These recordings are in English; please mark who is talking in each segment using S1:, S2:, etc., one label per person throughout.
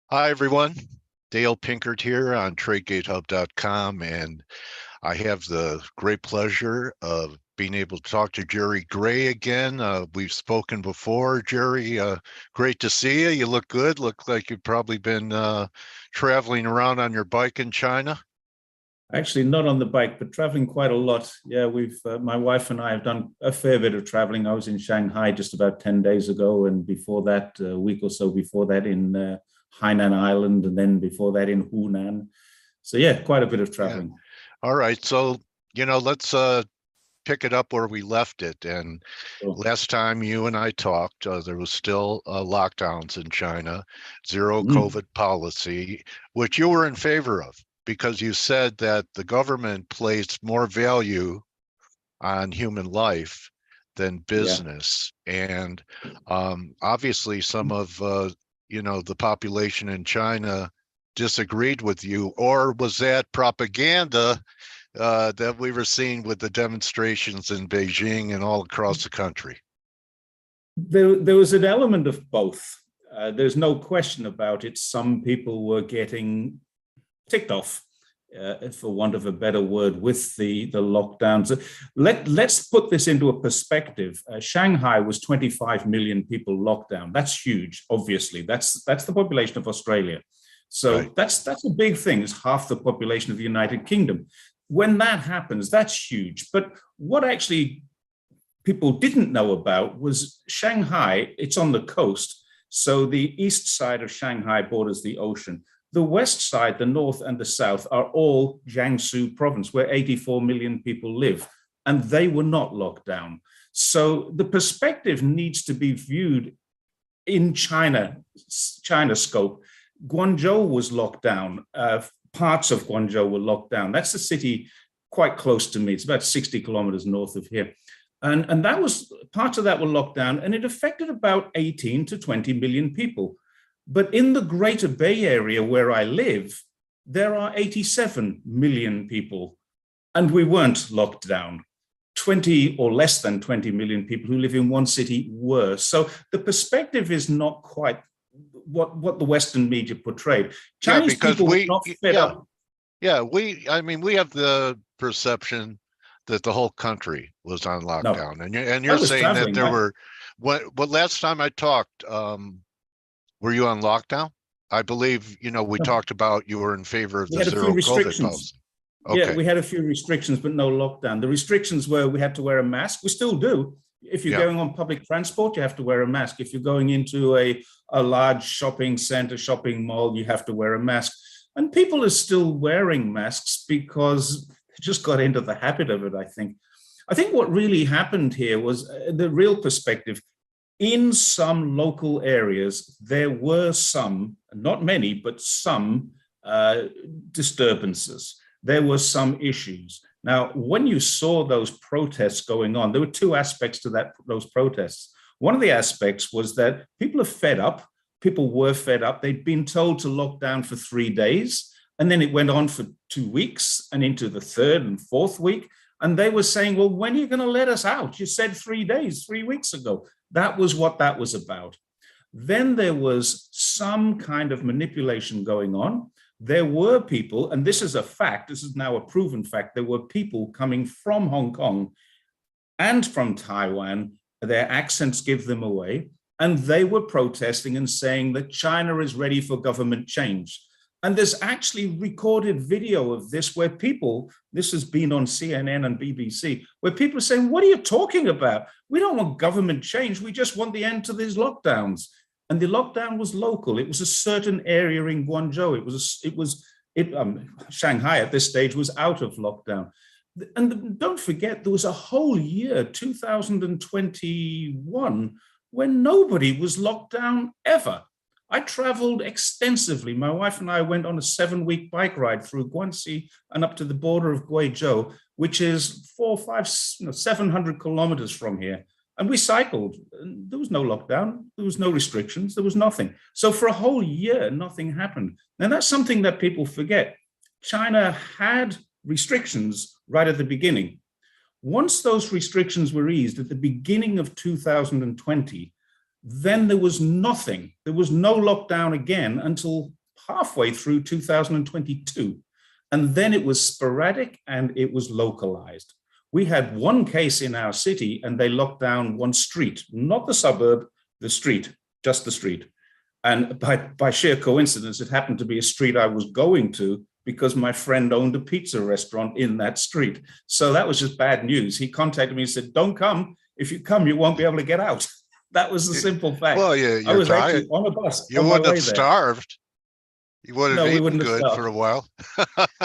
S1: Hi, everyone. Dale Pinkert here on TradeGateHub.com, and I have the great pleasure of being able to talk to Jerry Gray again. We've spoken before. Jerry, great to see you. You look good. Look like you've probably been traveling around on your bike in China.
S2: Actually, not on the bike, but traveling quite a lot. Yeah, my wife and I have done a fair bit of traveling. I was in Shanghai just about 10 days ago, and before that, a week or so before that in Hainan Island, and then before that in Hunan. So yeah, quite a bit of traveling.
S1: Yeah. All right, so let's pick it up where we left it. And last time you and I talked, there was still lockdowns in China, zero COVID policy, which you were in favor of, because you said that the government placed more value on human life than business. And obviously some of the population in China disagreed with you, or was that propaganda that we were seeing with the demonstrations in Beijing and all across the country?
S2: There was an element of both. There's no question about it. Some people were getting ticked off, for want of a better word, with the lockdowns. Let's put this into a perspective. Shanghai was 25 million people locked down. That's huge, obviously. That's the population of Australia. So right. That's a big thing. It's half the population of the United Kingdom. When that happens, that's huge. But what actually people didn't know about was Shanghai. It's on the coast. So the east side of Shanghai borders the ocean. The west side, the north and the south, are all Jiangsu province, where 84 million people live, and they were not locked down. So the perspective needs to be viewed in China scope. Guangzhou was locked down. Parts of Guangzhou were locked down. That's a city quite close to me. It's about 60 kilometers north of here. And that was, parts of that were locked down, and it affected about 18 to 20 million people. But in the Greater Bay Area where I live, there are 87 million people, and we weren't locked down. 20 or less than 20 million people who live in one city were. So the perspective is not quite what the Western media portrayed. Chinese people were not fed up.
S1: Yeah, we have the perception that the whole country was on lockdown. No. And you're saying that there were, what last time I talked, were you on lockdown? I believe, we talked about you were in favor of the zero COVID policy.
S2: Okay. Yeah, we had a few restrictions, but no lockdown. The restrictions were we had to wear a mask. We still do. If you're going on public transport, you have to wear a mask. If you're going into a large shopping center, shopping mall, you have to wear a mask. And people are still wearing masks because they just got into the habit of it, I think. I think what really happened here was the real perspective. In some local areas, there were some, not many, but some disturbances. There were some issues. Now, when you saw those protests going on, there were two aspects to those protests. One of the aspects was that people are fed up. People were fed up. They'd been told to lock down for 3 days, and then it went on for 2 weeks and into the third and fourth week. And they were saying, well, when are you going to let us out? You said 3 days, 3 weeks ago. That was what that was about. Then there was some kind of manipulation going on. There were people, and this is a fact, this is now a proven fact, there were people coming from Hong Kong and from Taiwan. Their accents give them away. And they were protesting and saying that China is ready for government change. And there's actually recorded video of this where people, this has been on CNN and BBC, where people are saying, what are you talking about? We don't want government change. We just want the end to these lockdowns. And the lockdown was local. It was a certain area in Guangzhou. Shanghai at this stage was out of lockdown. And don't forget, there was a whole year, 2021, when nobody was locked down ever. I traveled extensively. My wife and I went on a 7-week bike ride through Guangxi and up to the border of Guizhou, which is 700 kilometers from here. And we cycled. There was no lockdown. There was no restrictions. There was nothing. So for a whole year, nothing happened. Now, that's something that people forget. China had restrictions right at the beginning. Once those restrictions were eased at the beginning of 2020, then there was nothing. There was no lockdown again until halfway through 2022. And then it was sporadic and it was localized. We had one case in our city and they locked down one street, not the suburb, the street, just the street. And by sheer coincidence, it happened to be a street I was going to because my friend owned a pizza restaurant in that street. So that was just bad news. He contacted me and said, don't come. If you come, you won't be able to get out. That was the simple fact.
S1: Well,
S2: I was actually on a bus.
S1: You wouldn't have starved. You would have eaten good for a while.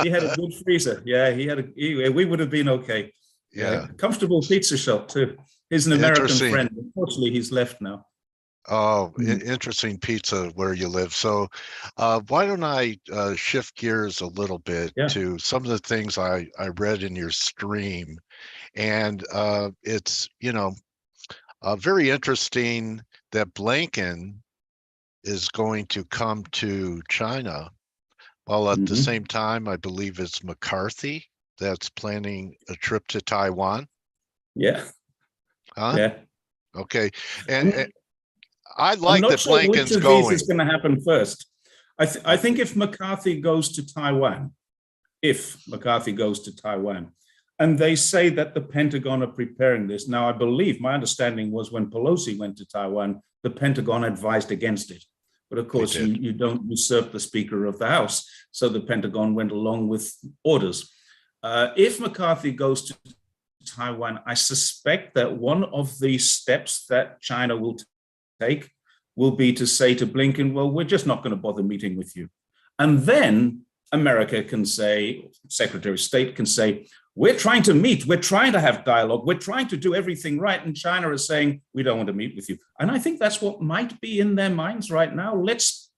S2: He had a good freezer. Yeah, we would have been okay.
S1: Yeah.
S2: Comfortable pizza shop too. He's an American friend. Unfortunately, he's left now.
S1: Oh, interesting pizza where you live. So why don't I shift gears a little bit to some of the things I read in your stream. And it's, very interesting that Blanken is going to come to China, while at the same time, I believe it's McCarthy that's planning a trip to Taiwan.
S2: Yeah.
S1: Huh?
S2: Yeah.
S1: Okay. And I like that Blanken's going.
S2: Which of these is going to happen first? I think if McCarthy goes to Taiwan, and they say that the Pentagon are preparing this. Now, I believe my understanding was when Pelosi went to Taiwan, the Pentagon advised against it. But of course, you don't usurp the Speaker of the House. So the Pentagon went along with orders. If McCarthy goes to Taiwan, I suspect that one of the steps that China will take will be to say to Blinken, well, we're just not going to bother meeting with you. And then America can say, Secretary of State can say, we're trying to meet, we're trying to have dialogue, we're trying to do everything right. And China is saying, we don't want to meet with you. And I think that's what might be in their minds right now. It's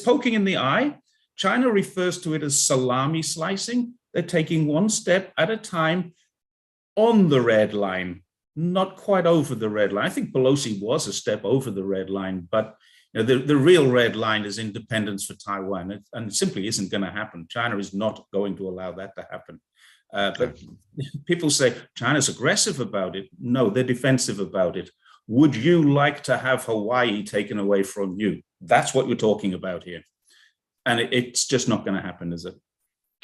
S2: poking in the eye. China refers to it as salami slicing. They're taking one step at a time on the red line, not quite over the red line. I think Pelosi was a step over the red line, but the real red line is independence for Taiwan, and it simply isn't going to happen. China is not going to allow that to happen. But people say China's aggressive about it. No, they're defensive about it. Would you like to have Hawaii taken away from you? That's what we're talking about here. And it's just not going to happen, is it?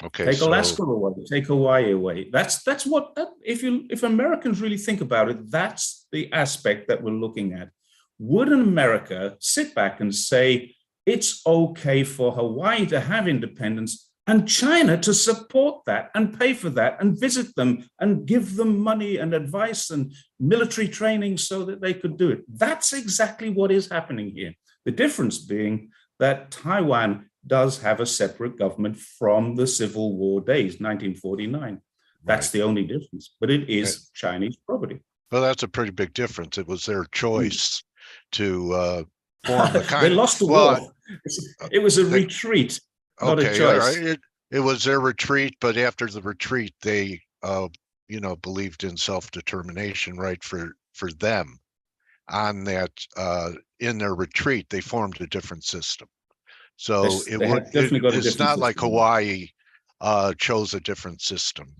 S1: Okay.
S2: Take Alaska away, take Hawaii away. That's what, if Americans really think about it, that's the aspect that we're looking at. Would America sit back and say, it's okay for Hawaii to have independence and China to support that and pay for that and visit them and give them money and advice and military training so that they could do it? That's exactly what is happening here. The difference being that Taiwan does have a separate government from the Civil War days, 1949. That's the only difference, but it is Chinese property.
S1: Well, that's a pretty big difference. It was their choice to form the kind.
S2: They lost the war. It was a retreat, not a choice.
S1: Right. It was their retreat, but after the retreat, they, believed in self-determination, right, for them. On that, in their retreat, they formed a different system. So it's not like Hawaii chose a different system,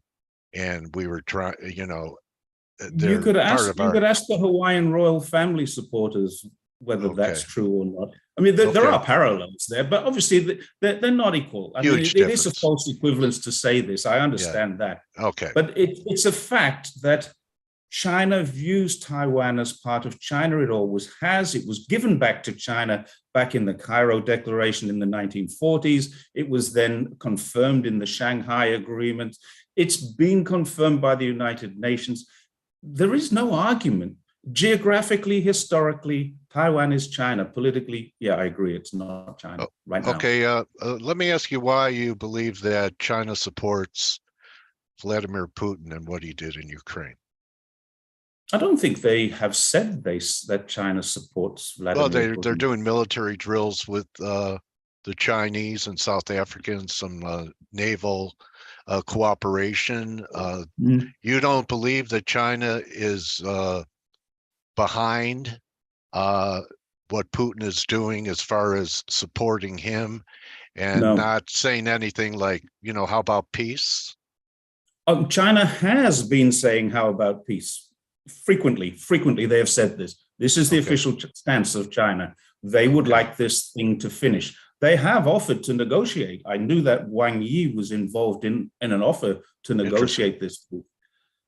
S1: and we were trying,
S2: you could ask the Hawaiian royal family supporters whether that's true or not. I mean, there are parallels there, but obviously they're not equal. I mean, it is a false equivalence to say this. I understand that.
S1: Okay.
S2: But it's a fact that China views Taiwan as part of China. It always has. It was given back to China back in the Cairo Declaration in the 1940s. It was then confirmed in the Shanghai Agreement. It's been confirmed by the United Nations. There is no argument. Geographically, historically, Taiwan is China. Politically, I agree, it's not China right now.
S1: Okay, let me ask you why you believe that China supports Vladimir Putin and what he did in Ukraine.
S2: I don't think they have said that China supports Vladimir Putin.
S1: Well, they're doing military drills with the Chinese and South Africans, some naval cooperation. You don't believe that China is behind what Putin is doing as far as supporting him and not saying anything like, how about peace?
S2: China has been saying, how about peace? Frequently, they have said this. This is the official stance of China. They would like this thing to finish. They have offered to negotiate. I knew that Wang Yi was involved in an offer to negotiate this.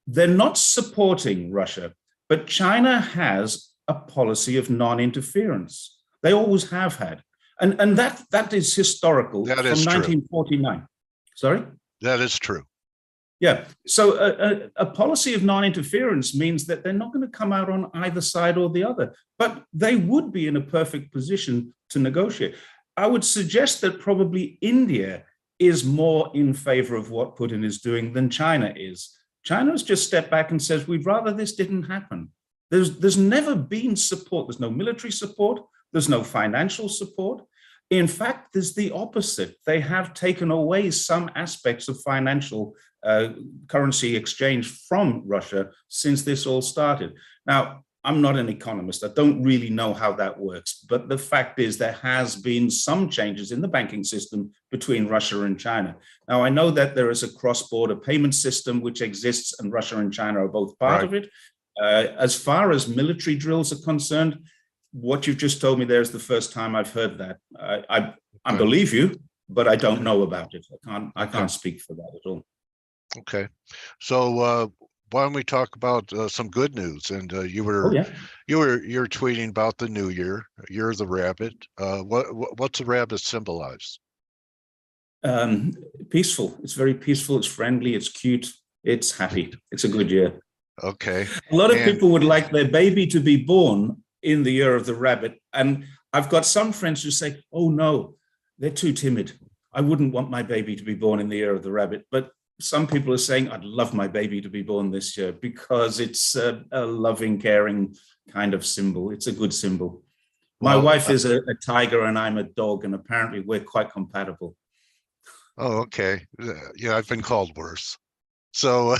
S2: They're not supporting Russia, but China has a policy of non-interference. They always have had. And that is historical
S1: That
S2: from
S1: is
S2: 1949. Sorry?
S1: That is true.
S2: Yeah. So a policy of non-interference means that they're not going to come out on either side or the other, but they would be in a perfect position to negotiate. I would suggest that probably India is more in favor of what Putin is doing than China is. China has just stepped back and says, we'd rather this didn't happen. There's never been support. There's no military support. There's no financial support. In fact, there's the opposite. They have taken away some aspects of financial currency exchange from Russia since this all started. Now, I'm not an economist. I don't really know how that works. But the fact is there has been some changes in the banking system between Russia and China. Now, I know that there is a cross-border payment system which exists, and Russia and China are both part of it. As far as military drills are concerned, what you've just told me there is the first time I've heard that. I believe you, but I don't know about it. I can't speak for that at all.
S1: Okay, so why don't we talk about some good news? And you're tweeting about the new year. You're the rabbit. What's the rabbit symbolize?
S2: Peaceful. It's very peaceful. It's friendly. It's cute. It's happy. It's a good year.
S1: Okay.
S2: A lot of people would like their baby to be born in the year of the rabbit. And I've got some friends who say, oh no, they're too timid. I wouldn't want my baby to be born in the year of the rabbit. But some people are saying, I'd love my baby to be born this year because it's a loving, caring kind of symbol. It's a good symbol. My wife is a tiger and I'm a dog, and apparently we're quite compatible.
S1: Oh, okay. Yeah, I've been called worse. So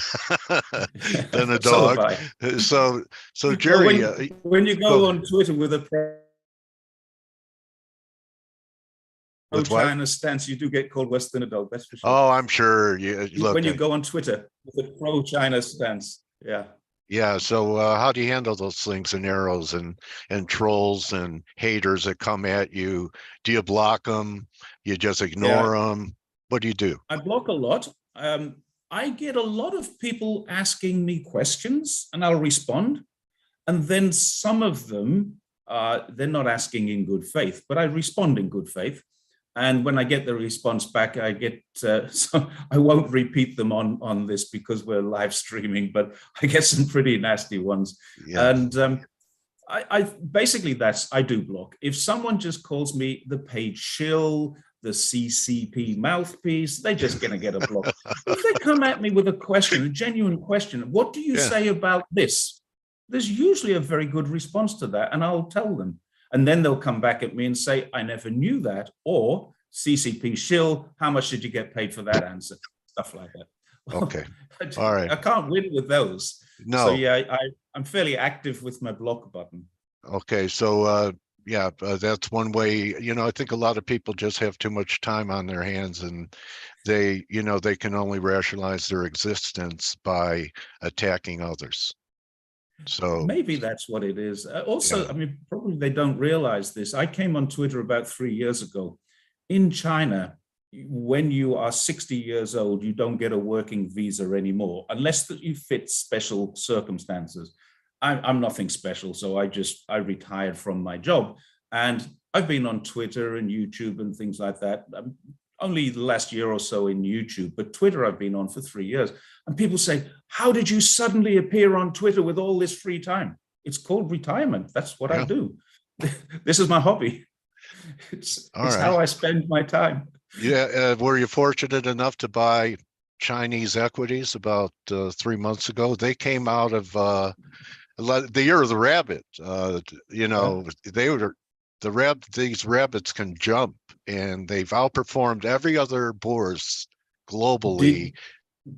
S1: than a dog. So Jerry,
S2: when you go on Twitter with a pro-China stance, you do get called worse than a dog. That's for sure.
S1: Oh, I'm sure.
S2: When you go on Twitter with a pro-China stance, yeah.
S1: Yeah. So how do you handle those slings and arrows and trolls and haters that come at you? Do you block them? You just ignore them? What do you do?
S2: I block a lot. I get a lot of people asking me questions and I'll respond. And then some of them, they're not asking in good faith, but I respond in good faith. And when I get the response back, I get, so I won't repeat them on this because we're live streaming, but I get some pretty nasty ones. Yeah. And I basically I do block. If someone just calls me the page shill, the CCP mouthpiece, they're just going to get a block. If they come at me with a question, a genuine question, what do you say about this? There's usually a very good response to that, and I'll tell them. And then they'll come back at me and say, I never knew that, or CCP shill, how much did you get paid for that answer? Stuff like that.
S1: Okay. All right.
S2: I can't win with those.
S1: No.
S2: So yeah, I'm fairly active with my block button.
S1: Okay. So yeah, that's one way. I think a lot of people just have too much time on their hands, and they can only rationalize their existence by attacking others. So
S2: maybe that's what it is. Also, I mean, probably they don't realize this. I came on Twitter about 3 years ago. In China, when you are 60 years old, you don't get a working visa anymore, unless that you fit special circumstances. I'm nothing special, so I retired from my job, and I've been on Twitter and YouTube and things like that. Only the last year or so in YouTube, but Twitter I've been on for 3 years. And people say, how did you suddenly appear on Twitter with all this free time? It's called retirement. That's what I do. This is my hobby. It's how I spend my time.
S1: Yeah. Were you fortunate enough to buy Chinese equities about 3 months ago? They came out of the year of the rabbit. They were these rabbits can jump, and they've outperformed every other bourse globally.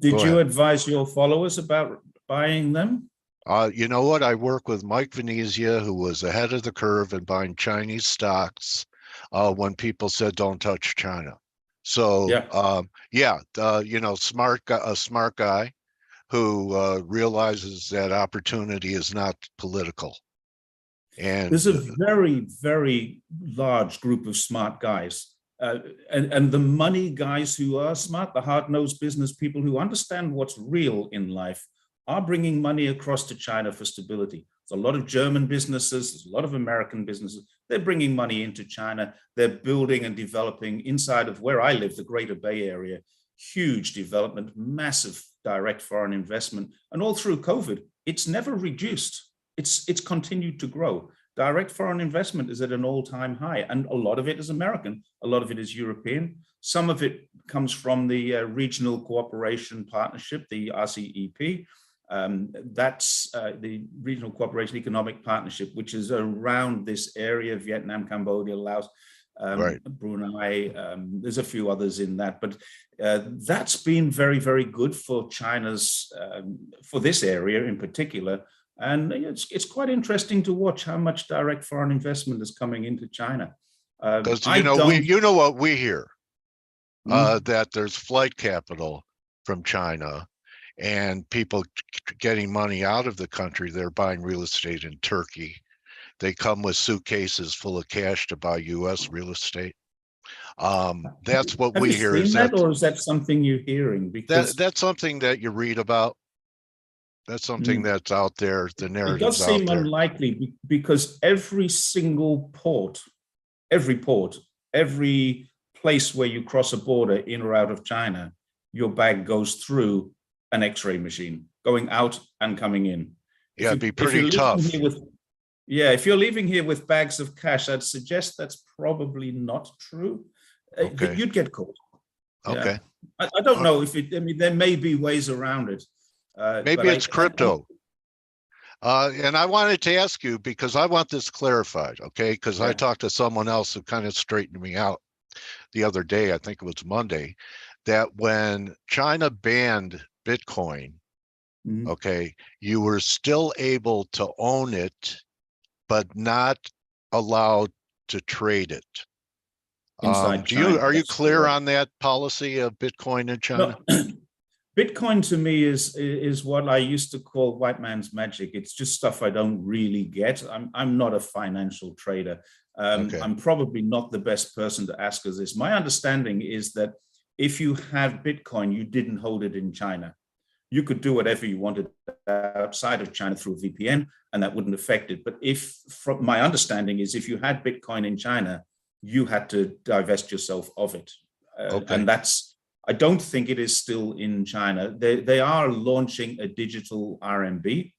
S2: Did you advise your followers about buying them?
S1: You know what? I work with Mike Venezia, who was ahead of the curve in buying Chinese stocks when people said don't touch China. So a smart guy who realizes that opportunity is not political. And
S2: there's a very, very large group of smart guys. And the money guys who are smart, the hard-nosed business people who understand what's real in life, are bringing money across to China for stability. There's a lot of German businesses, there's a lot of American businesses. They're bringing money into China. They're building and developing inside of where I live, the Greater Bay Area, huge development, massive direct foreign investment. And all through COVID, it's never reduced. It's continued to grow. Direct foreign investment is at an all-time high, and a lot of it is American, a lot of it is European. Some of it comes from the Regional Cooperation Partnership, the RCEP. That's the Regional Cooperation Economic Partnership, which is around this area: Vietnam, Cambodia, Laos,
S1: Right.
S2: Brunei. There's a few others in that, but that's been very, very good for China's, for this area in particular. And it's quite interesting to watch how much direct foreign investment is coming into China.
S1: Because you know what we hear, that there's flight capital from China, and people getting money out of the country. They're buying real estate in Turkey. They come with suitcases full of cash to buy U.S. real estate. That's what we hear.
S2: Is that, or is that something you're hearing? Because
S1: that's something that you read about. That's something that's out there. The narrative's
S2: it does seem
S1: out there.
S2: Unlikely, because every single port, every place where you cross a border in or out of China, your bag goes through an X-ray machine, going out and coming in.
S1: Yeah, it'd be pretty tough.
S2: If you're leaving here with bags of cash, I'd suggest that's probably not true.
S1: Okay.
S2: You'd get caught.
S1: Okay.
S2: Yeah. I don't know if there may be ways around it.
S1: Maybe it's crypto. And I wanted to ask you, because I want this clarified, okay? Because I talked to someone else who kind of straightened me out the other day, I think it was Monday, that when China banned Bitcoin, okay, you were still able to own it, but not allowed to trade it. Are you clear on that policy of Bitcoin in China?
S2: No. Bitcoin to me is what I used to call white man's magic. It's just stuff I don't really get. I'm not a financial trader. I'm probably not the best person to ask us this. My understanding is that if you have Bitcoin, you didn't hold it in China. You could do whatever you wanted outside of China through a VPN, and that wouldn't affect it. But from my understanding is, if you had Bitcoin in China, you had to divest yourself of it. And I don't think it is still in China. They are launching a digital RMB,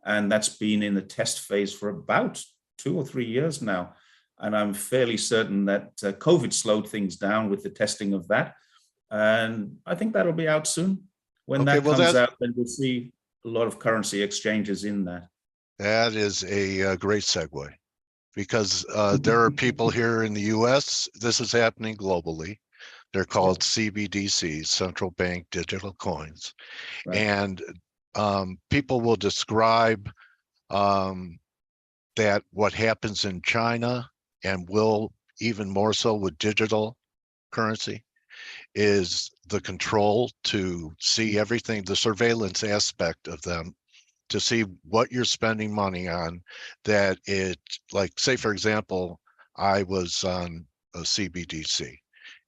S2: and that's been in the test phase for about 2 or 3 years now. And I'm fairly certain that COVID slowed things down with the testing of that. And I think that'll be out soon. When that comes out, then we'll see a lot of currency exchanges in that.
S1: That is a great segue, because there are people here in the US, this is happening globally. They're called CBDCs, central bank digital coins. Right. And people will describe that what happens in China, and will even more so with digital currency, is the control to see everything, the surveillance aspect of them, to see what you're spending money on. That it, like, say, for example, I was on a CBDC,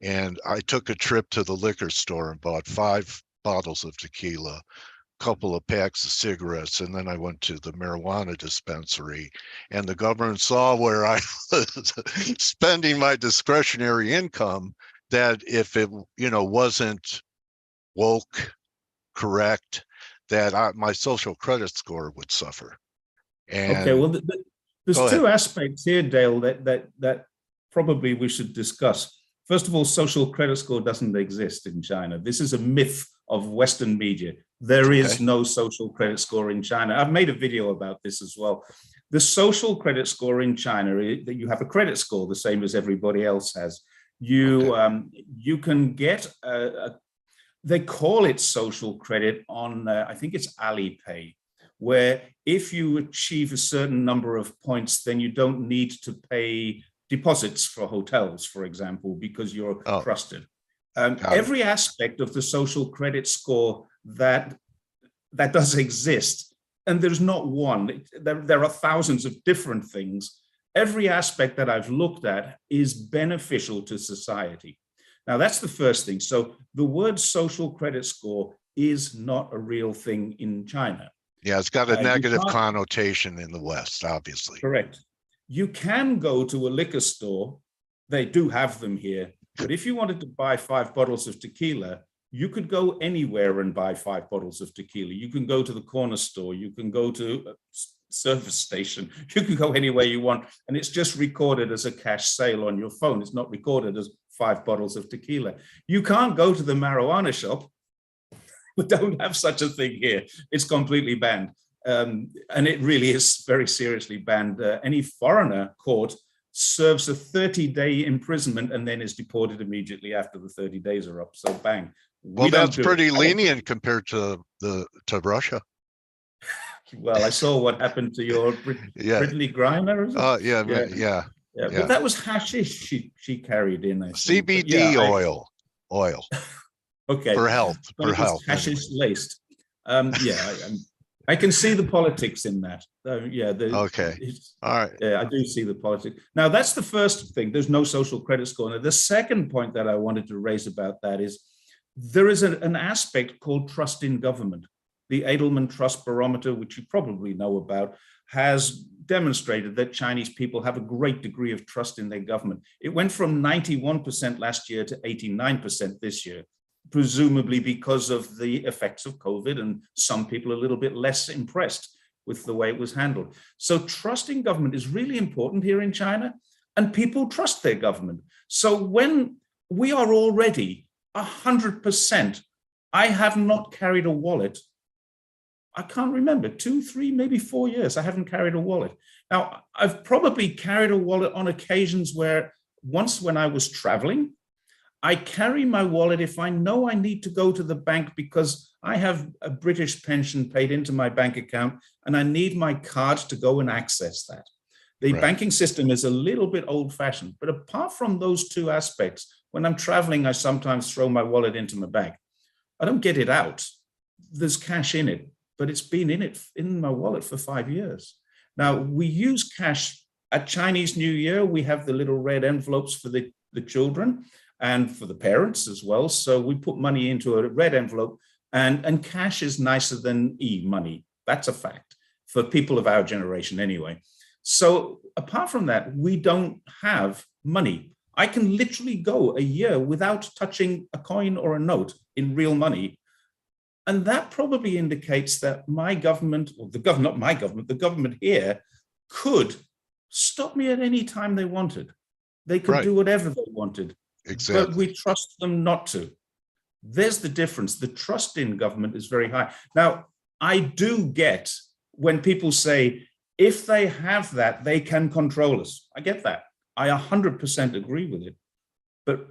S1: and I took a trip to the liquor store and bought 5 bottles of tequila, a couple of packs of cigarettes, and then I went to the marijuana dispensary, and the government saw where I was spending my discretionary income, that if it wasn't woke, correct, that my social credit score would suffer. And
S2: okay, well, there's 2 aspects here, Dale, that probably we should discuss. First of all, social credit score doesn't exist in China. This is a myth of Western media. There is no social credit score in China. I've made a video about this as well. The social credit score in China, that you have a credit score the same as everybody else has. You can get they call it social credit on I think it's Alipay, where if you achieve a certain number of points, then you don't need to pay deposits for hotels, for example, because you're trusted. Every aspect of the social credit score that does exist, and there's not one. There are thousands of different things. every aspect that I've looked at is beneficial to society. Now, that's the first thing. So the word social credit score is not a real thing in China.
S1: Yeah, it's got a negative
S2: You can't-
S1: connotation in the West, obviously.
S2: Correct. You can go to a liquor store. They do have them here. But if you wanted to buy 5 bottles of tequila, you could go anywhere and buy 5 bottles of tequila. You can go to the corner store. You can go to a service station. You can go anywhere you want. And it's just recorded as a cash sale on your phone. It's not recorded as 5 bottles of tequila. You can't go to the marijuana shop. We don't have such a thing here. It's completely banned. And it really is very seriously banned. Any foreigner caught serves a 30-day imprisonment and then is deported immediately after the 30 days are up. So bang.
S1: Well, that's pretty lenient compared to Russia.
S2: Well, I saw what happened to your Brittany Griner.
S1: Yeah.
S2: But that was hashish she carried in. I think.
S1: CBD oil.
S2: Okay.
S1: For health.
S2: Hashish laced. I can see the politics in that.
S1: Okay. All right.
S2: Yeah, I do see the politics. Now, that's the first thing. There's no social credit score. Now, the second point that I wanted to raise about that is there is an aspect called trust in government. The Edelman Trust Barometer, which you probably know about, has demonstrated that Chinese people have a great degree of trust in their government. It went from 91% last year to 89% this year, presumably because of the effects of COVID, and some people a little bit less impressed with the way it was handled. So trust in government is really important here in China, and people trust their government. So when we are already 100%, I have not carried a wallet. I can't remember, 2, 3, maybe 4 years, I haven't carried a wallet. Now, I've probably carried a wallet on occasions where once when I was traveling, I carry my wallet if I know I need to go to the bank because I have a British pension paid into my bank account and I need my card to go and access that. The banking system is a little bit old-fashioned, but apart from those 2 aspects, when I'm traveling, I sometimes throw my wallet into my bag. I don't get it out. There's cash in it, but it's been in my wallet for 5 years. Now, we use cash at Chinese New Year. We have the little red envelopes for the children and for the parents as well. So we put money into a red envelope, and cash is nicer than e-money. That's a fact for people of our generation anyway. So apart from that, we don't have money. I can literally go a year without touching a coin or a note in real money. And that probably indicates that my government, or the government, not my government, the government here could stop me at any time they wanted. They could do whatever they wanted.
S1: Exactly.
S2: But we trust them not to. There's the difference. The trust in government is very high. Now, I do get when people say, if they have that, they can control us. I get that. I 100% agree with it. But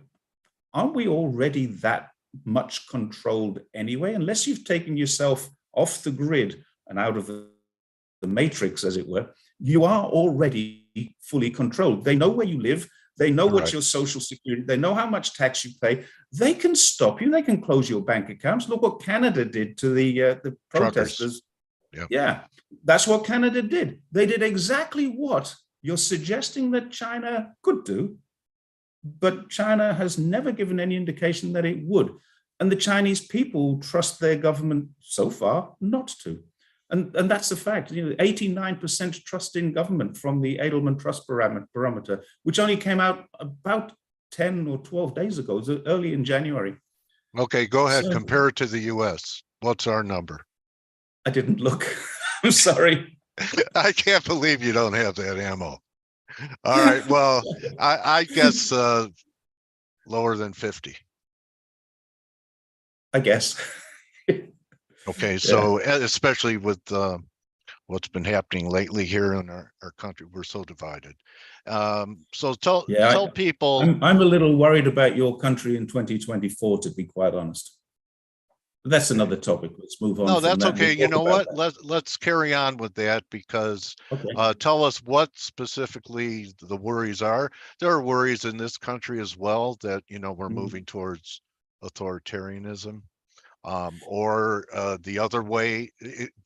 S2: aren't we already that much controlled anyway? Unless you've taken yourself off the grid and out of the matrix, as it were, you are already fully controlled. They know where you live. They know what's your social security. They know how much tax you pay. They can stop you. They can close your bank accounts. Look what Canada did to the protesters. Yeah, that's what Canada did. They did exactly what you're suggesting that China could do, but China has never given any indication that it would. And the Chinese people trust their government so far not to. And that's a fact. 89% trust in government from the Edelman Trust Barometer, which only came out about 10 or 12 days ago, early in January.
S1: Okay, go ahead. Compare it to the US. What's our number?
S2: I didn't look. I'm sorry.
S1: I can't believe you don't have that ammo. All right. Well, I guess lower than 50.
S2: I guess.
S1: Okay. So especially with what's been happening lately here in our country, we're so divided. So tell people.
S2: I'm a little worried about your country in 2024, to be quite honest. That's another topic. Let's move on.
S1: No, that's okay. You know what? Let's carry on with that because tell us what specifically the worries are. There are worries in this country as well that, we're moving towards authoritarianism or the other way,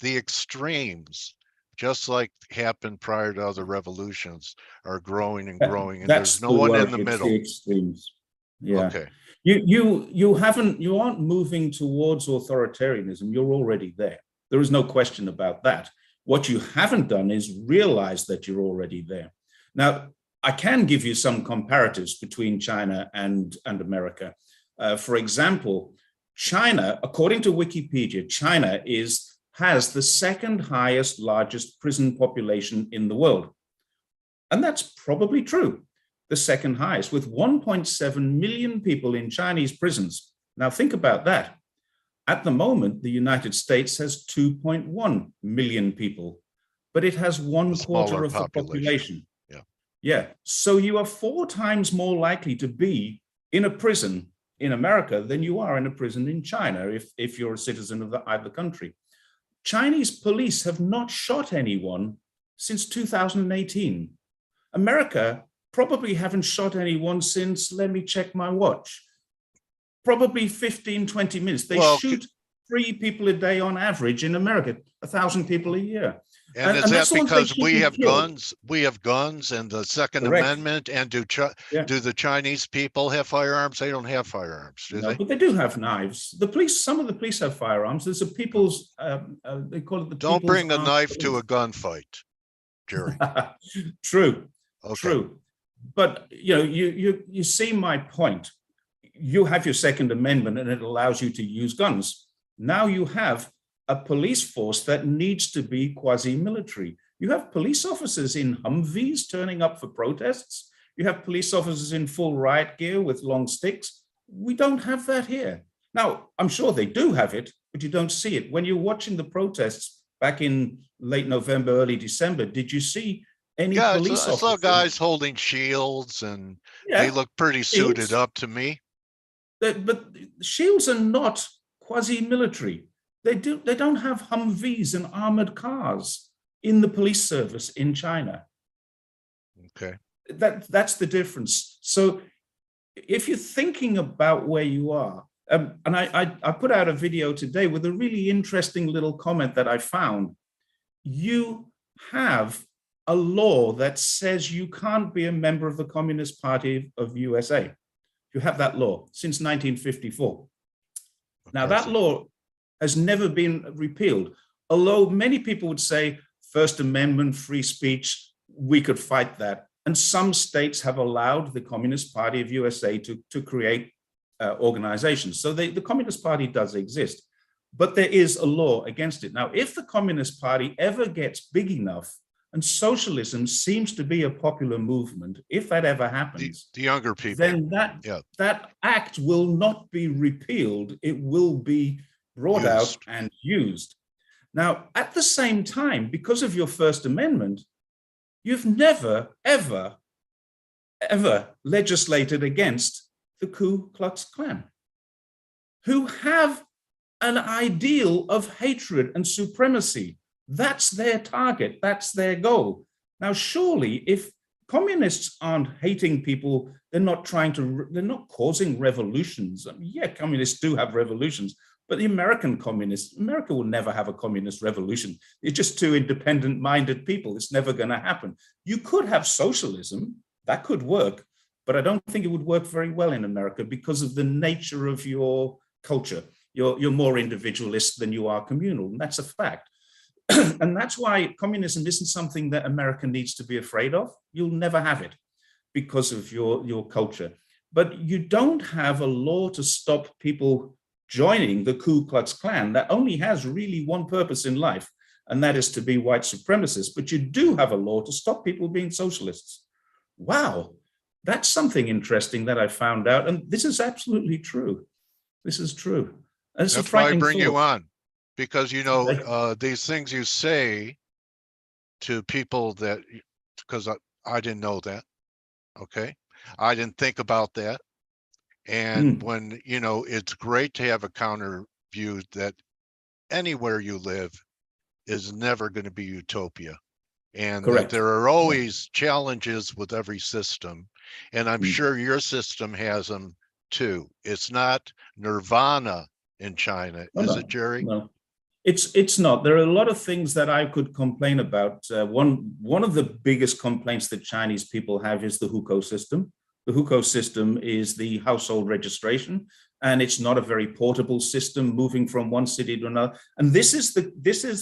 S1: the extremes. just like happened prior to other revolutions, are growing and growing, and
S2: That's
S1: there's no
S2: the
S1: one
S2: worry.
S1: in the
S2: It's
S1: middle.
S2: the extremes. Yeah.
S1: Okay.
S2: You aren't moving towards authoritarianism. You're already there. There is no question about that. What you haven't done is realize that you're already there. Now, I can give you some comparatives between China and America. For example, China, according to Wikipedia, China has the second highest, largest prison population in the world. And that's probably true. The second highest, with 1.7 million people in Chinese prisons. Now, think about that. At the moment, the United States has 2.1 million people, but it has one quarter of the population.
S1: Yeah.
S2: Yeah. So you are 4 times more likely to be in a prison in America than you are in a prison in China if you're a citizen of either country. Chinese police have not shot anyone since 2018. America probably haven't shot anyone since, let me check my watch, probably 15, 20 minutes. They shoot 3 people a day on average in America, 1,000 people a year.
S1: And is that because we have guns? We have guns and the Second Amendment. And do the Chinese people have firearms? They don't have firearms, do they?
S2: But they do have knives. The police, some of the police have firearms. There's a people's, they call it the
S1: Don't bring a knife to a gunfight, Jerry.
S2: True,
S1: okay.
S2: True. But you see my point. You have your Second Amendment and it allows you to use guns. Now you have a police force that needs to be quasi-military. You have police officers in Humvees turning up for protests. You have police officers in full riot gear with long sticks. We don't have that here. Now, I'm sure they do have it, but you don't see it. When you're watching the protests back in late November, early December, did you see any police officers?
S1: I saw guys holding shields and they look pretty suited up to me.
S2: But shields are not quasi-military. They don't have Humvees and armored cars in the police service in China.
S1: Okay.
S2: That's the difference. So if you're thinking about where you are, and I put out a video today with a really interesting little comment that I found. You have a law that says you can't be a member of the Communist Party of USA. You have that law since 1954. Now, that law has never been repealed, although many people would say First Amendment, free speech, we could fight that. And some states have allowed the Communist Party of USA to create organizations. So the Communist Party does exist, but there is a law against it. Now, if the Communist Party ever gets big enough, and socialism seems to be a popular movement, if that ever happens,
S1: the younger people,
S2: then that act will not be repealed. It will be brought out and used. Now, at the same time, because of your First Amendment, you've never, ever, ever legislated against the Ku Klux Klan, who have an ideal of hatred and supremacy. That's their target. That's their goal. Now, surely, if communists aren't hating people, they're not causing revolutions. I mean, yeah, communists do have revolutions, but the America will never have a communist revolution. It's just 2 independent-minded people. It's never going to happen. You could have socialism. That could work, but I don't think it would work very well in America because of the nature of your culture. You're more individualist than you are communal, and that's a fact. And that's why communism isn't something that America needs to be afraid of. You'll never have it because of your culture. But you don't have a law to stop people joining the Ku Klux Klan that only has really one purpose in life, and that is to be white supremacists. But you do have a law to stop people being socialists. Wow, that's something interesting that I found out. And this is absolutely true. This is true.
S1: That's why I bring you on. Because, these things you say to people that, because I didn't know that, okay? I didn't think about that. And when, it's great to have a counter view that anywhere you live is never going to be utopia. And that there are always challenges with every system. And I'm sure your system has them too. It's not nirvana in China, is it, Jerry?
S2: No. It's not. There are a lot of things that I could complain about. One of the biggest complaints that Chinese people have is the hukou system. The hukou system is the household registration, and it's not a very portable system moving from one city to another. And this is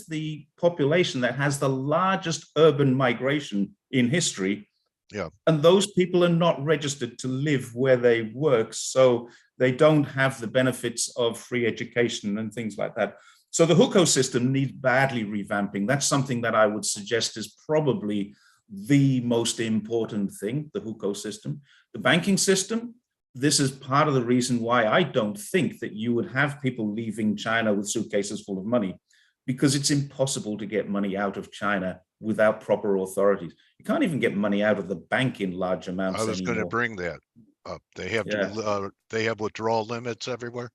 S2: the population that has the largest urban migration in history.
S1: Yeah.
S2: And those people are not registered to live where they work, so they don't have the benefits of free education and things like that. So the hukou system needs badly revamping. That's something that I would suggest is probably the most important thing, the hukou system. The banking system, this is part of the reason why I don't think that you would have people leaving China with suitcases full of money, because it's impossible to get money out of China without proper authorities. You can't even get money out of the bank in large amounts
S1: I was
S2: anymore.
S1: going to bring that up. They have they have withdrawal limits everywhere.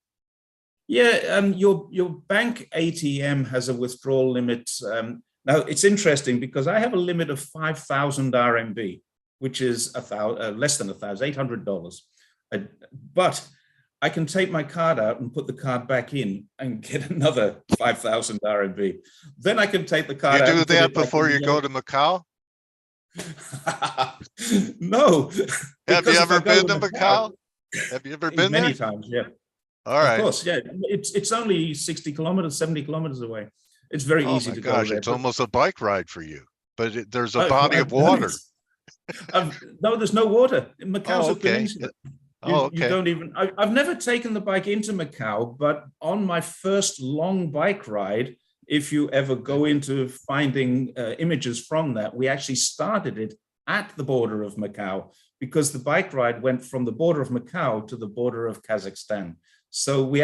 S2: Yeah, your bank ATM has a withdrawal limit. Now it's interesting because I have a limit of 5,000 RMB, which is less than $800. But I can take my card out and put the card back in and get another 5,000 RMB. Then I can take the card out.
S1: You do that before you go to Macau?
S2: No.
S1: Have you ever been to Macau? Have you ever been there?
S2: Many times, yeah.
S1: All right.
S2: Of course, yeah. It's only 60 kilometers, 70 kilometers away. It's very easy to go there.
S1: It's almost a bike ride for you, but there's a body of water.
S2: No, there's no water. Macau's a peninsula.
S1: You
S2: don't even, I've never taken the bike into Macau, but on my first long bike ride, if you ever go into finding images from that, we actually started it at the border of Macau, because the bike ride went from the border of Macau to the border of Kazakhstan. So we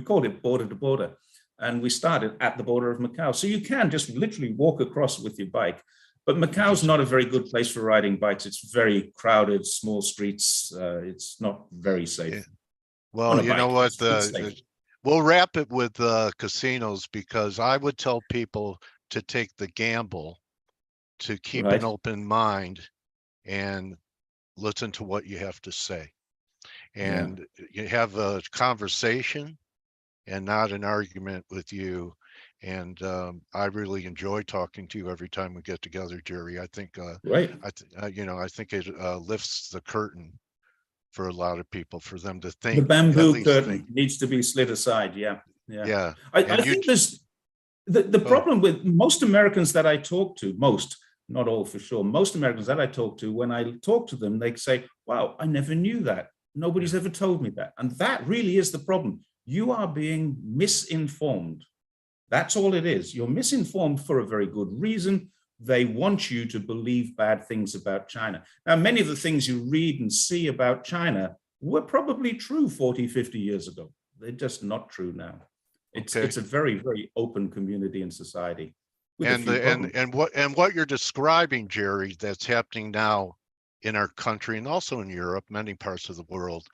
S2: called it border to border, and we started at the border of Macau. So you can just literally walk across with your bike. But Macau's not a very good place for riding bikes. It's very crowded, small streets. It's not very safe.
S1: Yeah. Well, you know what? We'll wrap it with casinos, because I would tell people to take the gamble, to keep an open mind and listen to what you have to say. And you have a conversation and not an argument with you. And I really enjoy talking to you every time we get together, Jerry. I think, I think it lifts the curtain for a lot of people, for them to think.
S2: The bamboo curtain needs to be slid aside. Yeah. I think there's the problem with most Americans that I talk to, not all for sure, most Americans that I talk to, when I talk to them, they say, wow, I never knew that. Nobody's ever told me that. And that really is the problem. You are being misinformed. That's all it is. You're misinformed for a very good reason. They want you to believe bad things about China. Now, many of the things you read and see about China were probably true 40, 50 years ago. They're just not true now. It's a very, very open community and society.
S1: And what you're describing, Jerry, that's happening now in our country and also in Europe, many parts of the world.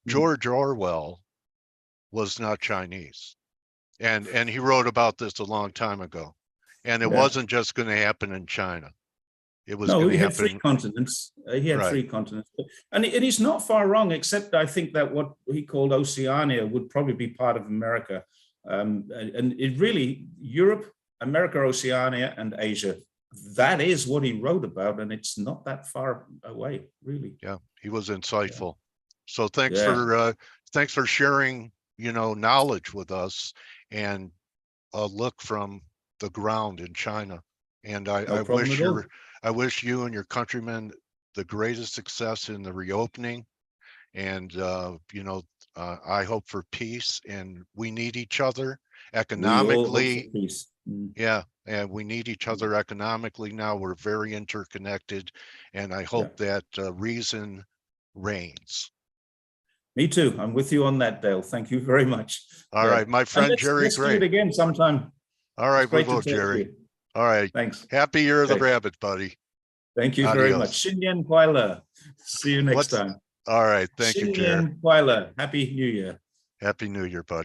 S1: George Orwell was not Chinese. And he wrote about this a long time ago. And it wasn't just going to happen in China. It was going to happen.
S2: Three continents. He had 3 continents. And he's not far wrong, except I think that what he called Oceania would probably be part of America. And it really, Europe, America, Oceania, and Asia, that is what he wrote about. And it's not that far away, really.
S1: Yeah, he was insightful. So thanks for sharing, knowledge with us and a look from the ground in China. And I wish you and your countrymen the greatest success in the reopening. And I hope for peace, and we need each other economically. And we need each other economically now. We're very interconnected, and I hope that reason reigns.
S2: Me too. I'm with you on that, Dale. Thank you very much.
S1: All right, my friend Jerry.
S2: Let's do it again sometime.
S1: All right, we will, Jerry. All right.
S2: Thanks.
S1: Happy Year of the Rabbit, buddy.
S2: Thank you very much. Xinyan Kuai. See you next time.
S1: All right. Thank you, Jerry.
S2: Xinyan Kuai. Happy New Year.
S1: Happy New Year, buddy.